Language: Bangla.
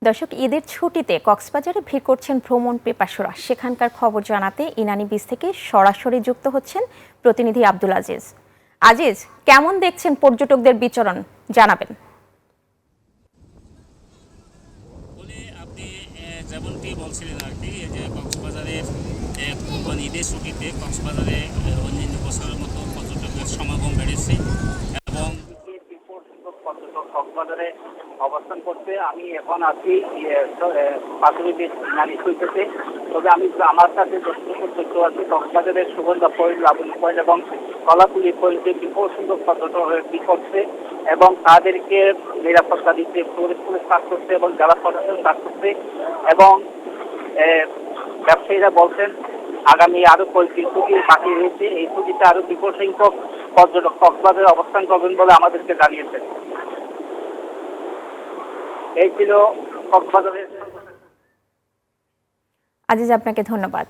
দর্শক, ঈদের ছুটিতে কক্সবাজারে ভিড় করছেন ভ্রমণ পিপাসুরা। সেখানকার খবর জানাতে ইনানী বিচ থেকে সরাসরি যুক্ত হচ্ছেন প্রতিনিধি আব্দুল আজিজ। আজিজ, কেমন দেখছেন পর্যটকদের বিচরণ, জানাবেন। আপনি যেমনটি বলছিলেন আর কি, যে কক্সবাজারের ঈদের ছুটিতে কক্সবাজারে অন্যান্য বছরের মতো পর্যটকের সমাগম বেড়েছে এবং বিপুল সংখ্যক পর্যটক কক্সবাজারে অবস্থান করতে। আমি এখন আছি পাথুরি বিচ নারী সৈকতে। তবে আমি আমার কাছে যতটুকু তথ্য আছে, কক্সবাজারের সুগন্ধা পয়েন্ট, লাবণী পয়েন্ট এবং কলাপুলি পয়েন্টে বিপুল সংখ্যক পর্যটক ভিড় করছে এবং তাদেরকে নিরাপত্তা দিতে পুলিশ কাজ করছে এবং জেলা প্রশাসন কাজ করছে। এবং ব্যবসায়ীরা বলছেন আগামী আরো কয়েকদিন ছুটি বাকি রয়েছে, এই ছুটিতে আরো বিপুল সংখ্যক পর্যটক কক্সবাজারে অবস্থান করবেন বলে আমাদেরকে জানিয়েছেন। এই ছিল কক্সবাজারের। আজিজ, আপনাকে ধন্যবাদ।